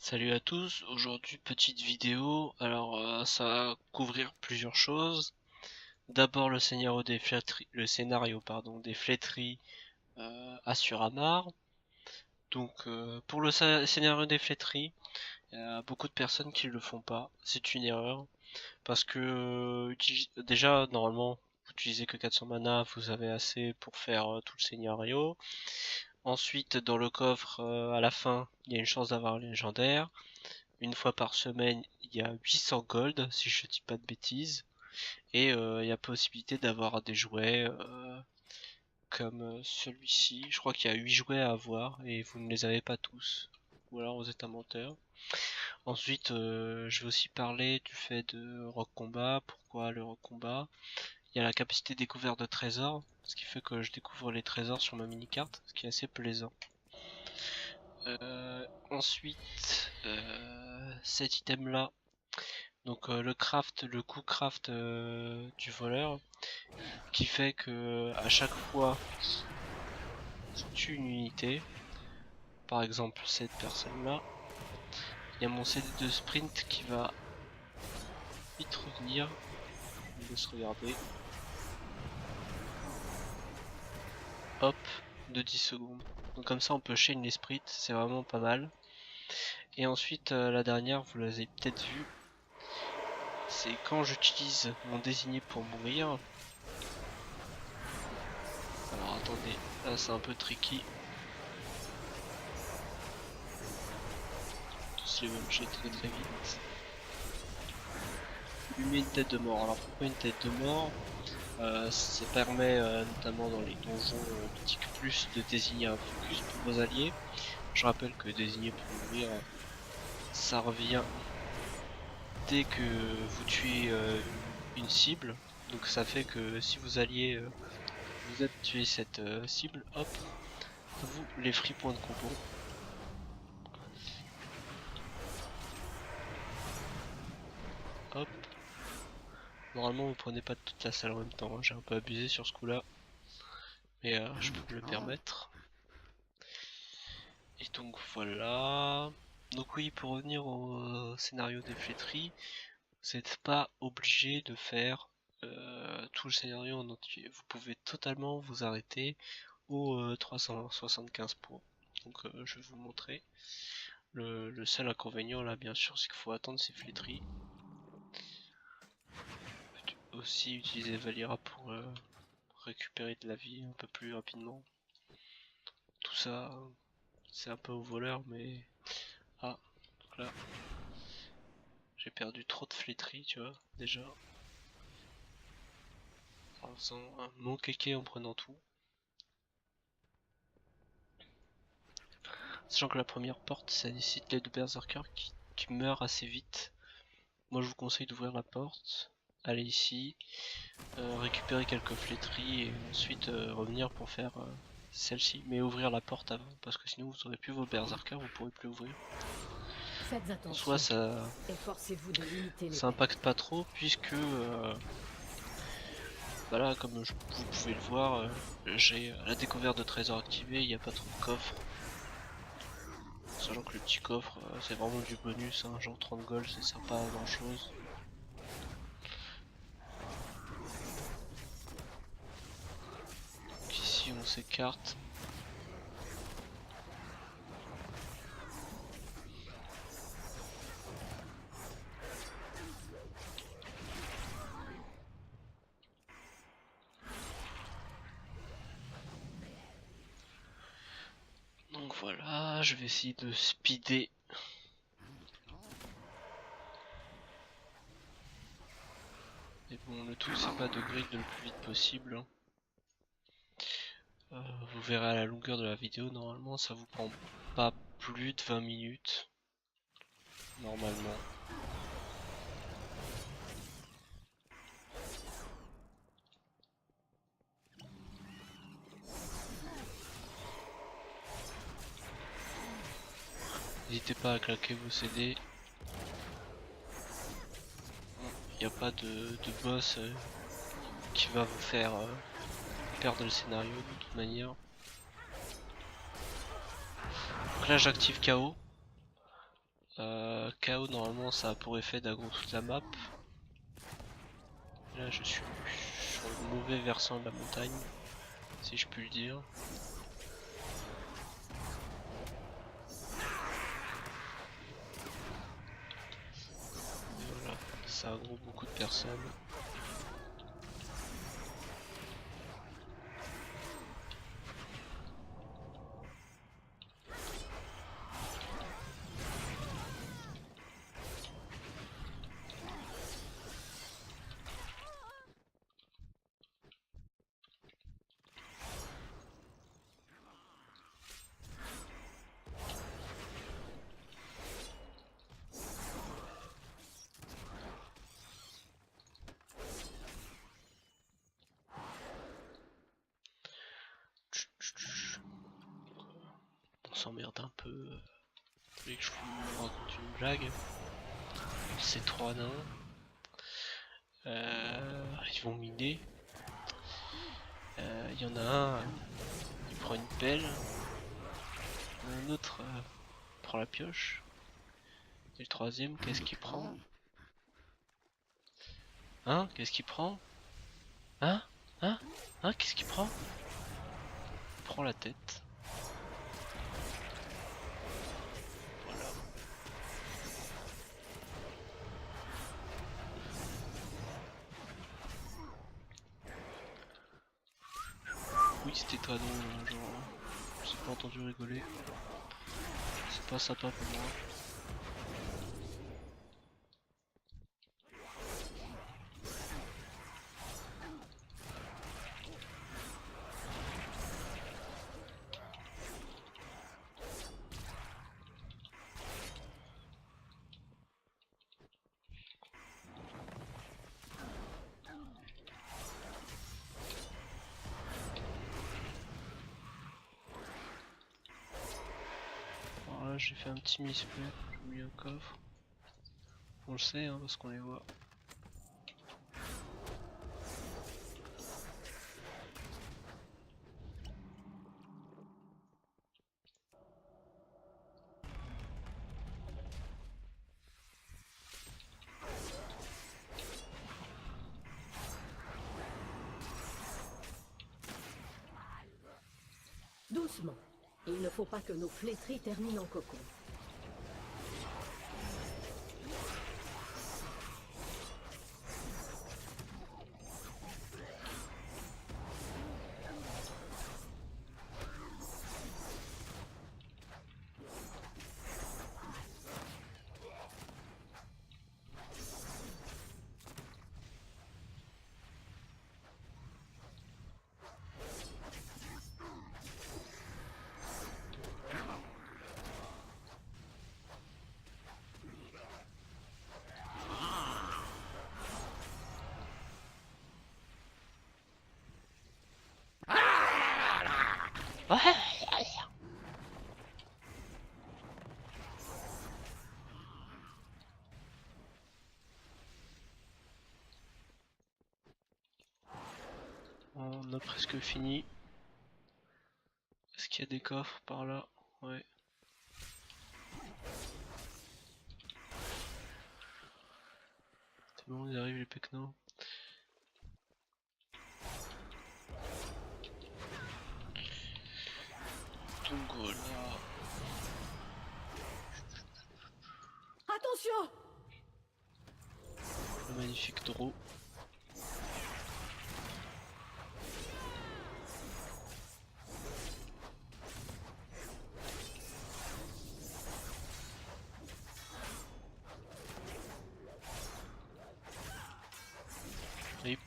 Salut à tous, aujourd'hui petite vidéo, ça va couvrir plusieurs choses. D'abord le scénario des flétries à Suramar. Pour le scénario des flétries, il y a beaucoup de personnes qui le font pas, c'est une erreur. Parce que déjà normalement vous utilisez que 400 mana, vous avez assez pour faire tout le scénario. Ensuite dans le coffre à la fin il y a une chance d'avoir un légendaire. Une fois par semaine, il y a 800 gold, si je dis pas de bêtises. Et il y a possibilité d'avoir des jouets comme celui-ci. Je crois qu'il y a 8 jouets à avoir et vous ne les avez pas tous. Ou alors vous êtes un menteur. Ensuite, je vais aussi parler du fait de Rock Combat. Pourquoi le Rock Combat? Il y a la capacité découverte de trésors, ce qui fait que je découvre les trésors sur ma mini-carte, ce qui est assez plaisant. Cet item là, le coup craft du voleur, qui fait que à chaque fois je tue une unité, par exemple cette personne là, il y a mon CD de sprint qui va vite revenir, on laisse regarder, hop, de 10 secondes. Donc comme ça on peut chain les sprints, c'est vraiment pas mal. Et ensuite la dernière, vous l'avez peut-être vu, c'est quand j'utilise mon désigné pour mourir. Alors attendez, là c'est un peu tricky. Tous les one-shot très vite. Lui met une tête de mort. Alors pourquoi une tête de mort? Ça permet notamment dans les donjons mythiques plus de désigner un focus pour vos alliés. Je rappelle que désigner pour mourir, ça revient dès que vous tuez une cible. Donc ça fait que si vos alliés vous êtes tué cette cible, hop, vous les free points de combo. Hop. Normalement vous prenez pas toute la salle en même temps, hein. J'ai un peu abusé sur ce coup là. Mais je peux me le permettre. Et donc voilà. Donc oui, pour revenir au scénario des flétries, vous n'êtes pas obligé de faire tout le scénario en entier. Vous pouvez totalement vous arrêter aux 375 points. Donc je vais vous montrer. Le seul inconvénient là bien sûr c'est qu'il faut attendre ces flétries. Vous pouvez aussi utiliser Valira pour récupérer de la vie un peu plus rapidement. Tout ça c'est un peu au voleur mais... Ah, donc là j'ai perdu trop de flétries tu vois déjà. En faisant mon kéké en prenant tout. Sachant que la première porte ça nécessite les deux berserkers qui meurent assez vite. Moi je vous conseille d'ouvrir la porte, aller ici, récupérer quelques flétries et ensuite revenir pour faire celle-ci. Mais ouvrir la porte avant parce que sinon vous aurez plus vos berserkers, vous pourrez plus ouvrir. En soi ça impacte pas trop puisque voilà, comme vous pouvez le voir, j'ai la découverte de trésors activée, il n'y a pas trop de coffres. Sachant que le petit coffre, c'est vraiment du bonus, hein, genre 30 gold, ça sert pas à grand chose. Donc ici on s'écarte. Donc voilà, je vais essayer de speeder. Mais bon, le tout c'est pas de grid le plus vite possible, hein. Vous verrez à la longueur de la vidéo, normalement ça vous prend pas plus de 20 minutes. Normalement. N'hésitez pas à claquer vos CD. Il n'y a pas de boss qui va vous faire perdre le scénario de toute manière. Donc là j'active KO. KO normalement ça a pour effet d'aggro toute la map. Là je suis sur le mauvais versant de la montagne, si je puis le dire. Et voilà, ça aggro beaucoup de personnes. On s'emmerde un peu. Vous voulez que je vous raconte une blague? Ces trois nains, ils vont miner. Il y en a un, il prend une pelle. Un autre prend la pioche. Et le troisième, qu'est-ce qu'il prend? Hein? Qu'est-ce qu'il prend? Hein? Hein? Hein? Qu'est-ce qu'il prend? Il prend la tête. Voilà. Oui, c'était toi non, genre, j'ai pas entendu rigoler. C'est pas sympa pour moi. Alors là, j'ai fait un petit misplay, j'ai mis un coffre. On le sait, hein, parce qu'on les voit. Doucement. Il ne faut pas que nos flétries terminent en cocon. On a presque fini. Est-ce qu'il y a des coffres par là? Ouais. C'est bon, ils arrivent les pecnos. Donc voilà. Attention! Le magnifique draw. Oui.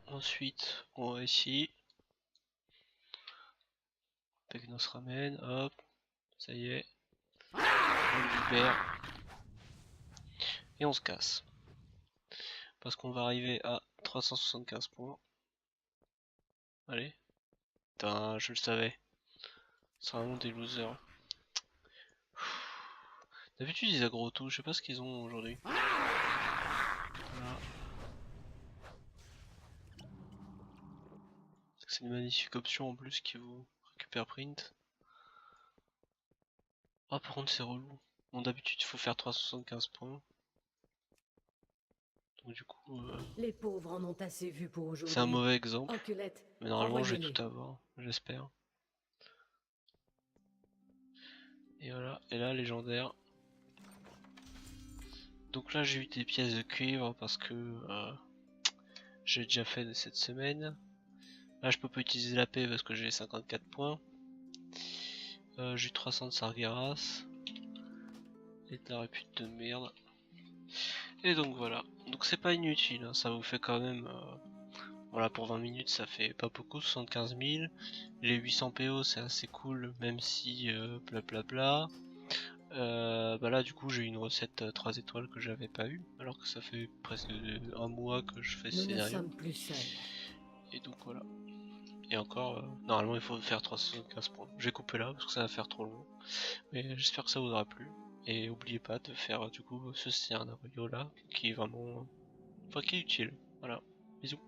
Ensuite, on va ici. Pecno se ramène, hop, ça y est. On le libère. Et on se casse. Parce qu'on va arriver à 375 points. Allez. Putain, je le savais. C'est vraiment des losers. D'habitude ils aggro tout, je sais pas ce qu'ils ont aujourd'hui. Voilà. C'est une magnifique option en plus qui vous récupère print. Ah par contre c'est relou. Bon d'habitude il faut faire 375 points. Donc du coup Les pauvres en ont assez vu pour aujourd'hui. c'est un mauvais exemple. Enculette, Mais normalement je vais envoyez-les. tout avoir, j'espère. Et voilà, et là légendaire. Donc là j'ai eu des pièces de cuivre parce que j'ai déjà fait cette semaine. Là je peux pas utiliser la paix parce que j'ai 54 points. J'ai 300 de Sargeras. Et de la répute de merde. Et donc voilà. Donc c'est pas inutile, hein. Ça vous fait quand même... voilà, pour 20 minutes ça fait pas beaucoup, 75 000. Les 800 PO c'est assez cool, même si blablabla. Bah là du coup j'ai une recette 3 étoiles que j'avais pas eu, alors que ça fait presque un mois que je fais ce Nous ne scénario. sommes plus seuls. Et donc voilà. Et encore, normalement il faut faire 375 points. J'ai coupé là parce que ça va faire trop long. Mais j'espère que ça vous aura plu. Et oubliez pas de faire du coup ce scénario là qui est vraiment... enfin qui est utile. Voilà. Bisous.